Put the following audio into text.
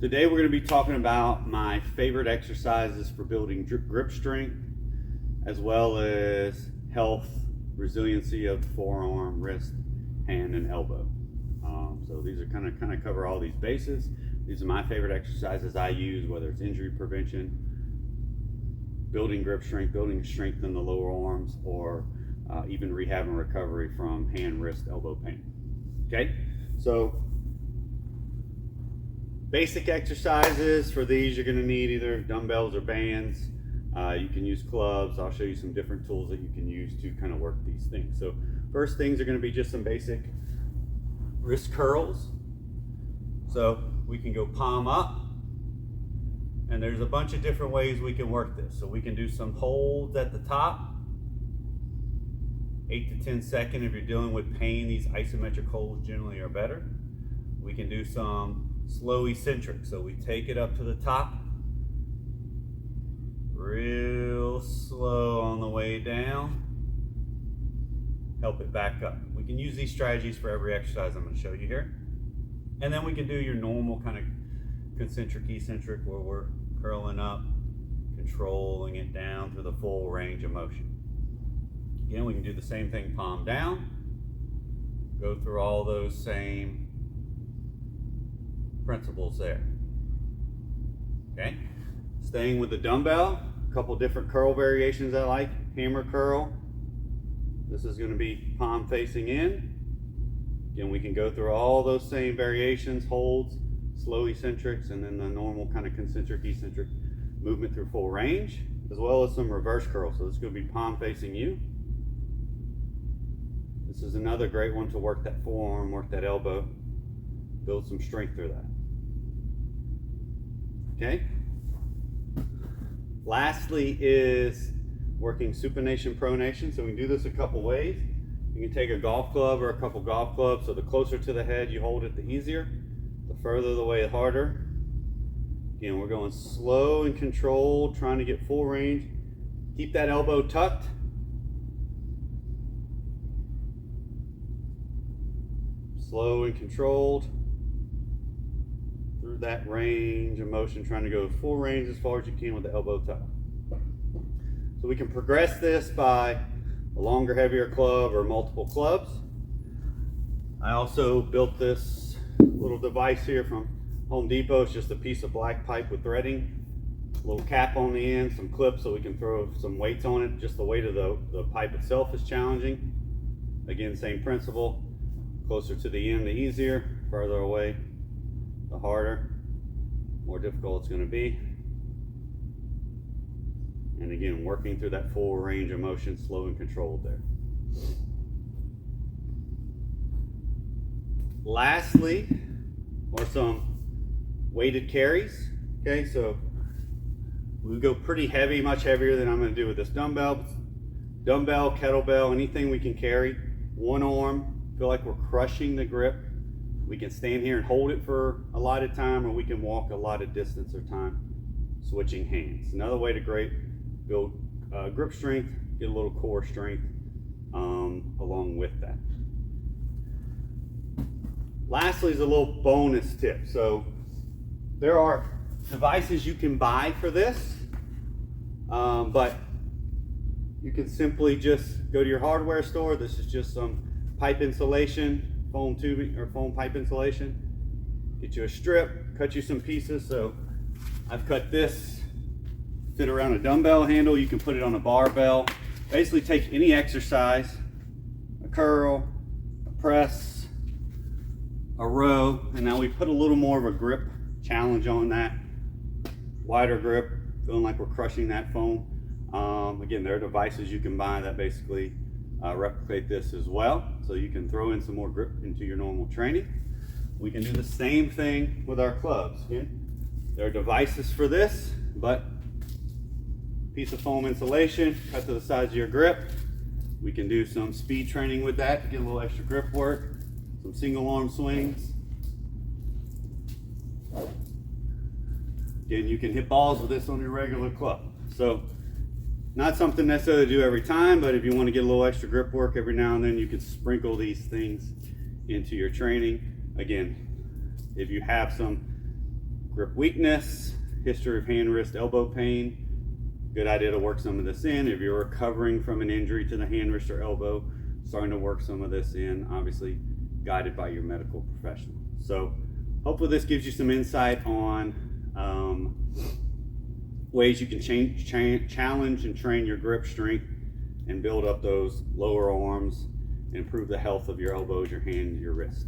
Today we're going to be talking about my favorite exercises for building grip strength, as well as health, resiliency of the forearm, wrist, hand, and elbow. So these are kind of cover all these bases. These are my favorite exercises I use, whether it's injury prevention, building grip strength, building strength in the lower arms, or even rehab and recovery from hand, wrist, elbow pain. Okay, so basic exercises for these, you're going to need either dumbbells or bands. You can use clubs. I'll show you some different tools that you can use to kind of work these things. So first things are going to be just some basic wrist curls. So we can go palm up, and there's a bunch of different ways we can work this. So we can do some holds at the top, 8 to 10 seconds. If you're dealing with pain, these isometric holds generally are better. We can do some slow eccentric. So we take it up to the top, real slow on the way down, help it back up. We can use these strategies for every exercise I'm going to show you here. And then we can do your normal kind of concentric eccentric, where we're curling up, controlling it down through the full range of motion. Again, we can do the same thing, palm down, go through all those same principles there. Okay, staying with the dumbbell, a couple different curl variations I like. Hammer curl, this is going to be palm facing in. Again, we can go through all those same variations, holds, slow eccentrics, and then the normal kind of concentric eccentric movement through full range, as well as some reverse curls. So this is going to be palm facing you. This is another great one to work that forearm, work that elbow, build some strength through that. Okay. Lastly is working supination, pronation. So we can do this a couple ways. You can take a golf club or a couple golf clubs. So the closer to the head you hold it, the easier. The further away, the harder. Again, we're going slow and controlled, trying to get full range. Keep that elbow tucked. Slow and controlled through that range of motion, trying to go full range as far as you can with the elbow tucked. So we can progress this by a longer, heavier club or multiple clubs. I also built this little device here from Home Depot. It's just a piece of black pipe with threading, a little cap on the end, some clips so we can throw some weights on it. Just the weight of the pipe itself is challenging. Again, same principle. Closer to the end, the easier. Further away, the harder, more difficult it's going to be. And again, working through that full range of motion, slow and controlled there. Lastly, are some weighted carries. Okay, so we go pretty heavy, much heavier than I'm going to do with this dumbbell. Dumbbell, kettlebell, anything we can carry. One arm, feel like we're crushing the grip. We can stand here and hold it for a lot of time, or we can walk a lot of distance or time switching hands. Another way to build grip strength, get a little core strength along with that. Lastly is a little bonus tip. So there are devices you can buy for this, but you can simply just go to your hardware store. This is just some pipe insulation, foam tubing or foam pipe insulation. Get you a strip, cut you some pieces. So I've cut this, fit around a dumbbell handle. You can put it on a barbell. Basically take any exercise, a curl, a press, a row, and now we put a little more of a grip challenge on that. Wider grip, feeling like we're crushing that foam. Again, there are devices you can buy that basically replicate this as well. So you can throw in some more grip into your normal training. We can do the same thing with our clubs. Again, there are devices for this, but piece of foam insulation, cut to the size of your grip. We can do some speed training with that to get a little extra grip work. Some single arm swings. Again, you can hit balls with this on your regular club. So not something necessarily to do every time, but if you want to get a little extra grip work every now and then, you can sprinkle these things into your training. Again, if you have some grip weakness, history of hand, wrist, elbow pain. Good idea to work some of this in. If you're recovering from an injury to the hand, wrist, or elbow, starting to work some of this in, obviously guided by your medical professional. So hopefully this gives you some insight on ways you can challenge and train your grip strength and build up those lower arms and improve the health of your elbows, your hand, your wrist.